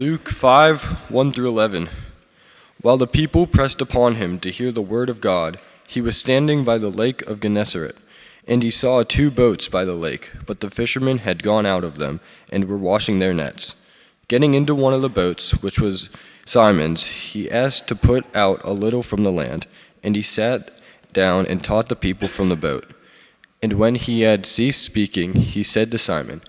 Luke 5, 1 through 11. While the people pressed upon him to hear the word of God, he was standing by the lake of Gennesaret, and he saw two boats by the lake, but the fishermen had gone out of them, and were washing their nets. Getting into one of the boats, which was Simon's, he asked to put out a little from the land, and he sat down and taught the people from the boat. And when he had ceased speaking, he said to Simon,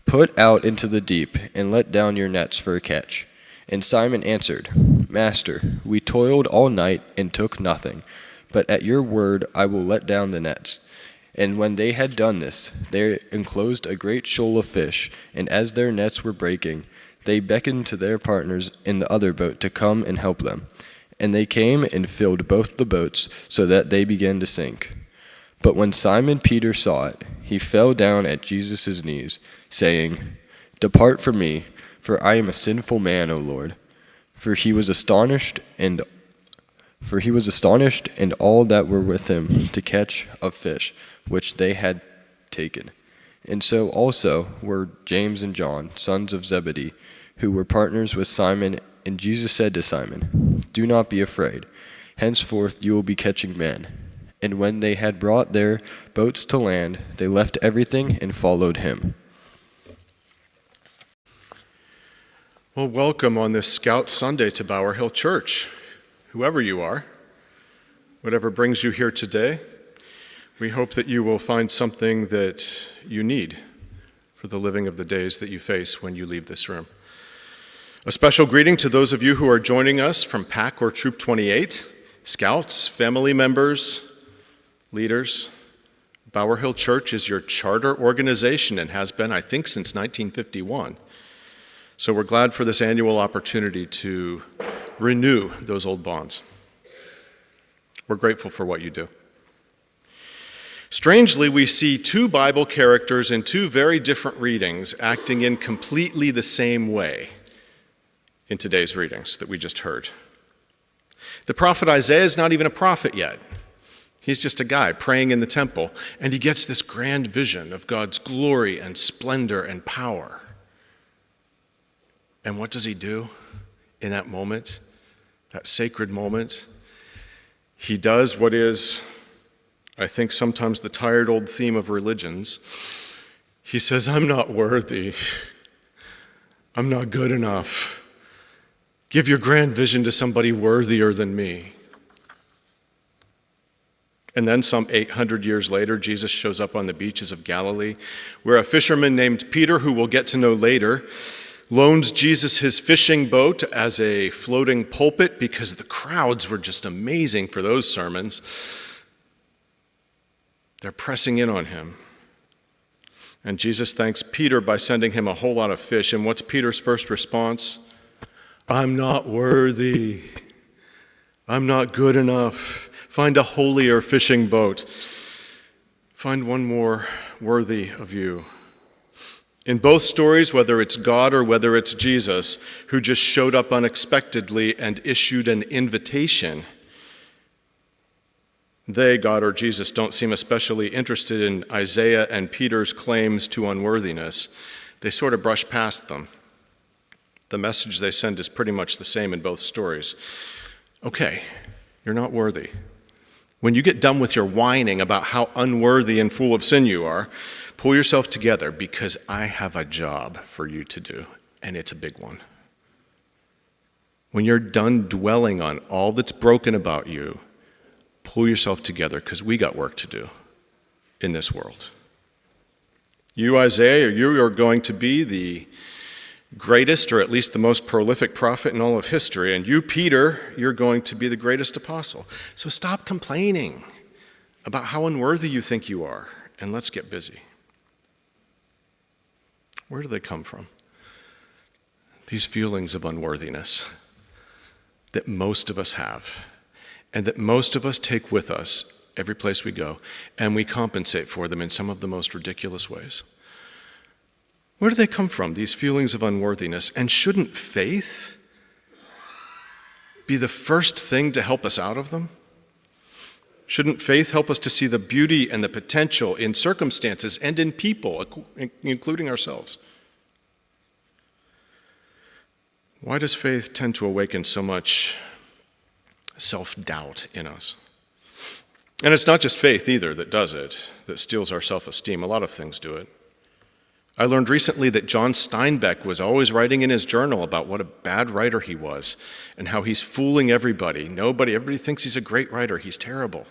"Put out into the deep, and let down your nets for a catch." And Simon answered, "Master, we toiled all night and took nothing, but at your word I will let down the nets." And when they had done this, they enclosed a great shoal of fish, and as their nets were breaking, they beckoned to their partners in the other boat to come and help them. And they came and filled both the boats, so that they began to sink. But when Simon Peter saw it, he fell down at Jesus' knees, saying, "Depart from me, for I am a sinful man, O Lord." For he was astonished, and all that were with him to catch of fish, which they had taken. And so also were James and John, sons of Zebedee, who were partners with Simon. And Jesus said to Simon, "Do not be afraid. Henceforth you will be catching men." And when they had brought their boats to land, they left everything and followed him. Well, welcome on this Scout Sunday to Bower Hill Church, whoever you are, whatever brings you here today. We hope that you will find something that you need for the living of the days that you face when you leave this room. A special greeting to those of you who are joining us from Pack or Troop 28, Scouts, family members, leaders. Bower Hill Church is your charter organization and has been, I think, since 1951. So we're glad for this annual opportunity to renew those old bonds. We're grateful for what you do. Strangely, we see two Bible characters in two very different readings acting in completely the same way in today's readings that we just heard. The prophet Isaiah is not even a prophet yet. He's just a guy praying in the temple, and he gets this grand vision of God's glory and splendor and power. And what does he do in that moment, that sacred moment? He does what is, I think, sometimes the tired old theme of religions. He says, "I'm not worthy. I'm not good enough. Give your grand vision to somebody worthier than me." And then some 800 years later, Jesus shows up on the beaches of Galilee, where a fisherman named Peter, who we'll get to know later, loans Jesus his fishing boat as a floating pulpit because the crowds were just amazing for those sermons. They're pressing in on him. And Jesus thanks Peter by sending him a whole lot of fish. And what's Peter's first response? "I'm not worthy. I'm not good enough. Find a holier fishing boat. Find one more worthy of you." In both stories, whether it's God or whether it's Jesus, who just showed up unexpectedly and issued an invitation, they, God or Jesus, don't seem especially interested in Isaiah and Peter's claims to unworthiness. They sort of brush past them. The message they send is pretty much the same in both stories. Okay, you're not worthy. When you get done with your whining about how unworthy and full of sin you are, pull yourself together, because I have a job for you to do, and it's a big one. When you're done dwelling on all that's broken about you, pull yourself together, because we got work to do in this world. You, Isaiah, you are going to be the greatest, or at least the most prolific prophet in all of history. And you, Peter, you're going to be the greatest apostle. So stop complaining about how unworthy you think you are, and let's get busy. Where do they come from? These feelings of unworthiness that most of us have, and that most of us take with us every place we go, and we compensate for them in some of the most ridiculous ways. Where do they come from, these feelings of unworthiness? And shouldn't faith be the first thing to help us out of them? Shouldn't faith help us to see the beauty and the potential in circumstances and in people, including ourselves? Why does faith tend to awaken so much self-doubt in us? And it's not just faith either that does it, that steals our self-esteem. A lot of things do it. I learned recently that John Steinbeck was always writing in his journal about what a bad writer he was and how he's fooling everybody. Everybody thinks he's a great writer. He's terrible.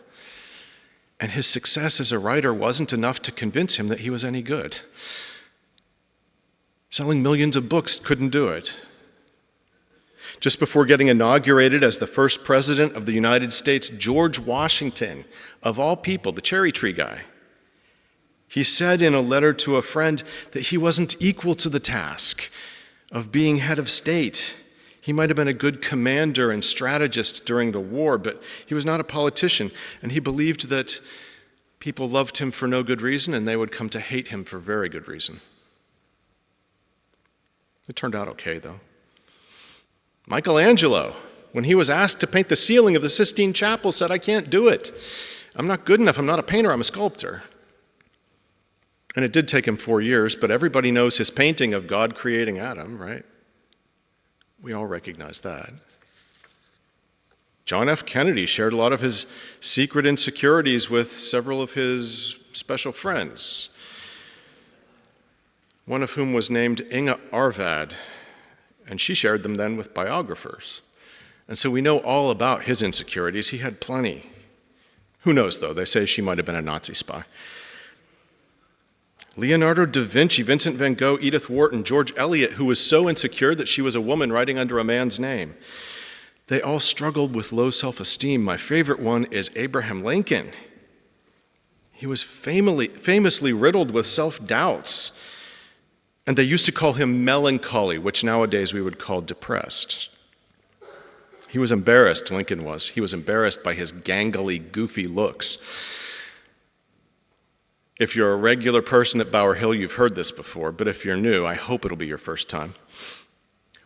And his success as a writer wasn't enough to convince him that he was any good. Selling millions of books couldn't do it. Just before getting inaugurated as the first president of the United States, George Washington, of all people, the cherry tree guy, he said in a letter to a friend that he wasn't equal to the task of being head of state. He might have been a good commander and strategist during the war, but he was not a politician, and he believed that people loved him for no good reason, and they would come to hate him for very good reason. It turned out okay, though. Michelangelo, when he was asked to paint the ceiling of the Sistine Chapel, said, "I can't do it. I'm not good enough. I'm not a painter. I'm a sculptor." And it did take him 4 years, but everybody knows his painting of God creating Adam, right? We all recognize that. John F. Kennedy shared a lot of his secret insecurities with several of his special friends, one of whom was named Inga Arvad, and she shared them then with biographers. And so we know all about his insecurities. He had plenty. Who knows, though? They say she might have been a Nazi spy. Leonardo da Vinci, Vincent van Gogh, Edith Wharton, George Eliot, who was so insecure that she was a woman writing under a man's name. They all struggled with low self-esteem. My favorite one is Abraham Lincoln. He was famously riddled with self-doubts, and they used to call him melancholy, which nowadays we would call depressed. He was embarrassed, Lincoln was. He was embarrassed by his gangly, goofy looks. If you're a regular person at Bower Hill, you've heard this before, but if you're new, I hope it'll be your first time.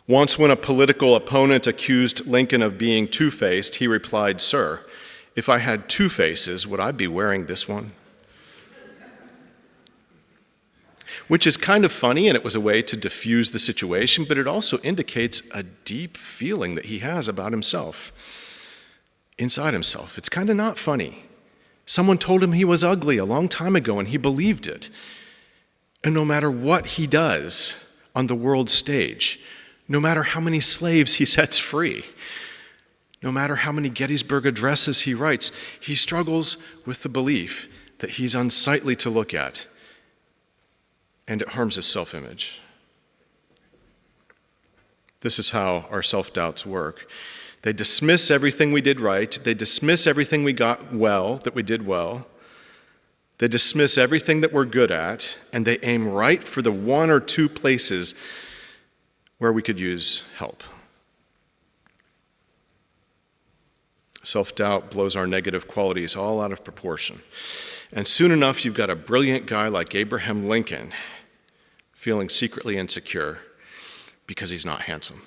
Once when a political opponent accused Lincoln of being two-faced, he replied, "Sir, if I had two faces, would I be wearing this one?" Which is kind of funny, and it was a way to diffuse the situation, but it also indicates a deep feeling that he has about himself, inside himself. It's kind of not funny. Someone told him he was ugly a long time ago, and he believed it. And no matter what he does on the world stage, no matter how many slaves he sets free, no matter how many Gettysburg addresses he writes, he struggles with the belief that he's unsightly to look at, and it harms his self-image. This is how our self-doubts work. They dismiss everything we did right. They dismiss everything we got well, that we did well. They dismiss everything that we're good at, and they aim right for the one or two places where we could use help. Self-doubt blows our negative qualities all out of proportion. And soon enough, you've got a brilliant guy like Abraham Lincoln feeling secretly insecure because he's not handsome.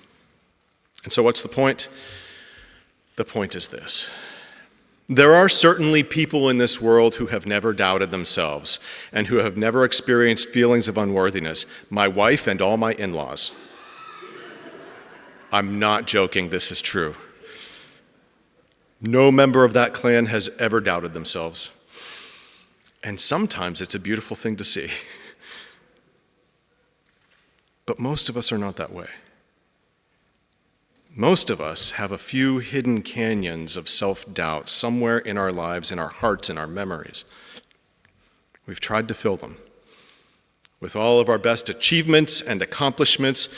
And so what's the point? The point is this. There are certainly people in this world who have never doubted themselves and who have never experienced feelings of unworthiness. My wife and all my in-laws. I'm not joking, this is true. No member of that clan has ever doubted themselves. And sometimes it's a beautiful thing to see. But most of us are not that way. Most of us have a few hidden canyons of self-doubt somewhere in our lives, in our hearts, in our memories. We've tried to fill them with all of our best achievements and accomplishments.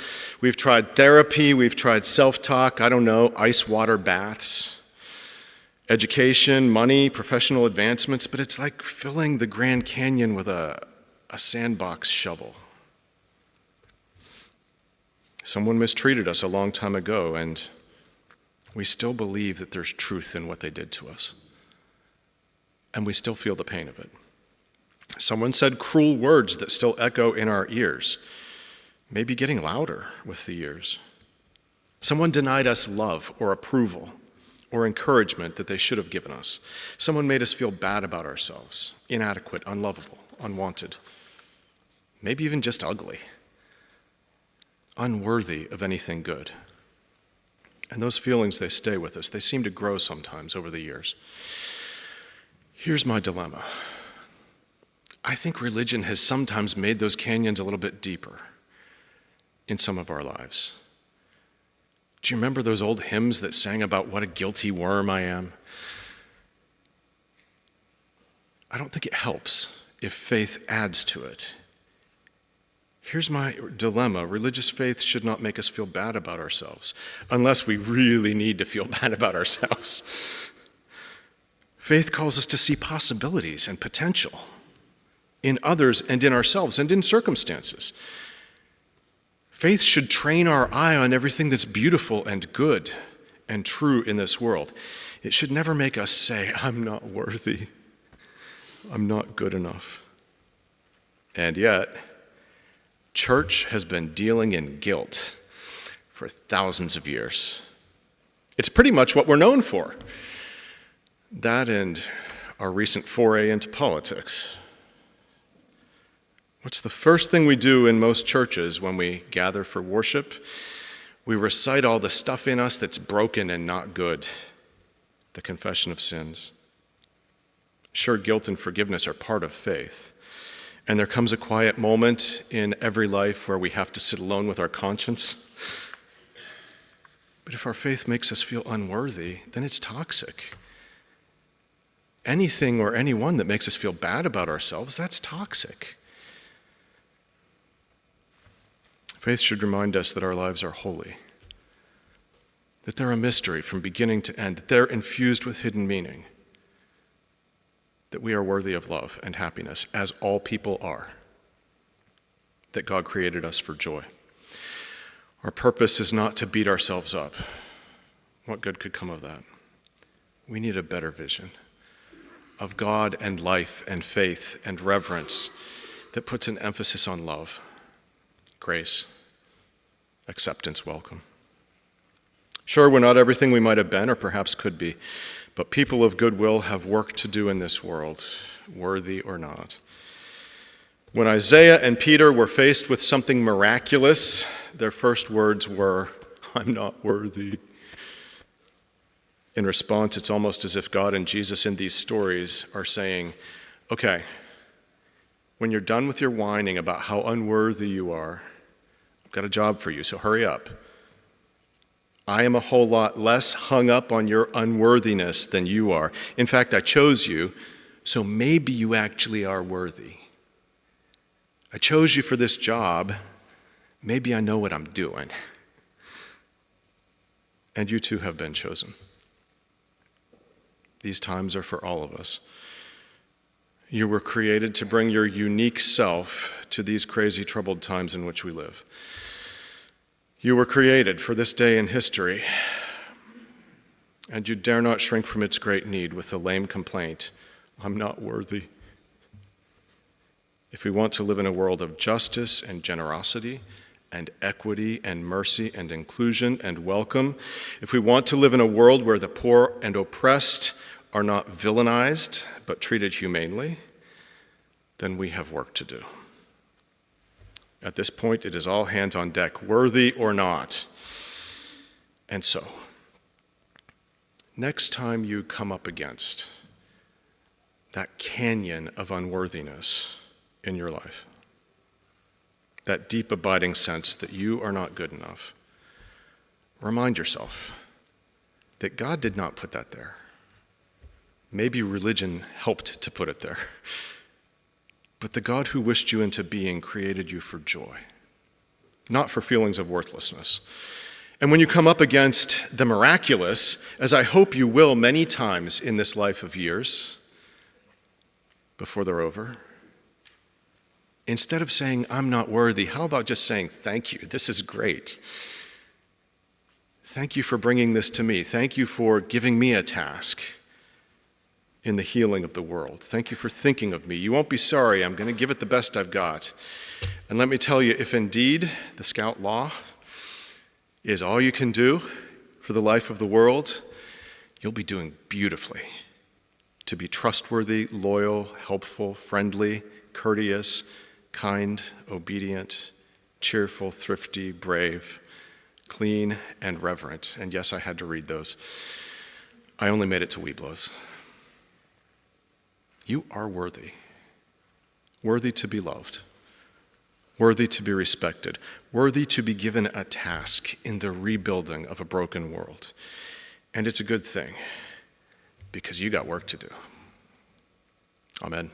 We've tried therapy, we've tried self-talk, ice water baths, education, money, professional advancements, but it's like filling the Grand Canyon with a sandbox shovel. Someone mistreated us a long time ago, and we still believe that there's truth in what they did to us. And we still feel the pain of it. Someone said cruel words that still echo in our ears, maybe getting louder with the years. Someone denied us love or approval or encouragement that they should have given us. Someone made us feel bad about ourselves, inadequate, unlovable, unwanted, maybe even just ugly. unworthy of anything good. And those feelings, they stay with us. They seem to grow sometimes over the years. Here's my dilemma. I think religion has sometimes made those canyons a little bit deeper in some of our lives. Do you remember those old hymns that sang about what a guilty worm I am? I don't think it helps if faith adds to it. Here's my dilemma. Religious faith should not make us feel bad about ourselves, unless we really need to feel bad about ourselves. Faith calls us to see possibilities and potential in others and in ourselves and in circumstances. Faith should train our eye on everything that's beautiful and good and true in this world. It should never make us say, I'm not worthy. I'm not good enough. And yet, church has been dealing in guilt for thousands of years. It's pretty much what we're known for. That and our recent foray into politics. What's the first thing we do in most churches when we gather for worship? We recite all the stuff in us that's broken and not good, the confession of sins. Sure, guilt and forgiveness are part of faith. And there comes a quiet moment in every life where we have to sit alone with our conscience. But if our faith makes us feel unworthy, then it's toxic. Anything or anyone that makes us feel bad about ourselves, that's toxic. Faith should remind us that our lives are holy, that they're a mystery from beginning to end, that they're infused with hidden meaning, that we are worthy of love and happiness, as all people are, that God created us for joy. Our purpose is not to beat ourselves up. What good could come of that? We need a better vision of God and life and faith and reverence that puts an emphasis on love, grace, acceptance, welcome. Sure, we're not everything we might have been or perhaps could be, but people of goodwill have work to do in this world, worthy or not. When Isaiah and Peter were faced with something miraculous, their first words were, I'm not worthy. In response, it's almost as if God and Jesus in these stories are saying, okay, when you're done with your whining about how unworthy you are, I've got a job for you, so hurry up. I am a whole lot less hung up on your unworthiness than you are. In fact, I chose you, so maybe you actually are worthy. I chose you for this job. Maybe I know what I'm doing. And you too have been chosen. These times are for all of us. You were created to bring your unique self to these crazy, troubled times in which we live. You were created for this day in history, and you dare not shrink from its great need with the lame complaint, I'm not worthy. If we want to live in a world of justice and generosity and equity and mercy and inclusion and welcome, if we want to live in a world where the poor and oppressed are not villainized but treated humanely, then we have work to do. At this point, it is all hands on deck, worthy or not. And so, next time you come up against that canyon of unworthiness in your life, that deep abiding sense that you are not good enough, remind yourself that God did not put that there. Maybe religion helped to put it there. But the God who wished you into being created you for joy, not for feelings of worthlessness. And when you come up against the miraculous, as I hope you will many times in this life of years, before they're over, instead of saying, I'm not worthy, how about just saying, thank you, this is great. Thank you for bringing this to me. Thank you for giving me a task in the healing of the world. Thank you for thinking of me. You won't be sorry. I'm going to give it the best I've got. And let me tell you, if indeed the Scout Law is all you can do for the life of the world, you'll be doing beautifully to be trustworthy, loyal, helpful, friendly, courteous, kind, obedient, cheerful, thrifty, brave, clean, and reverent. And yes, I had to read those. I only made it to Weeblos. You are worthy. Worthy to be loved. Worthy to be respected. Worthy to be given a task in the rebuilding of a broken world. And it's a good thing, because you got work to do. Amen.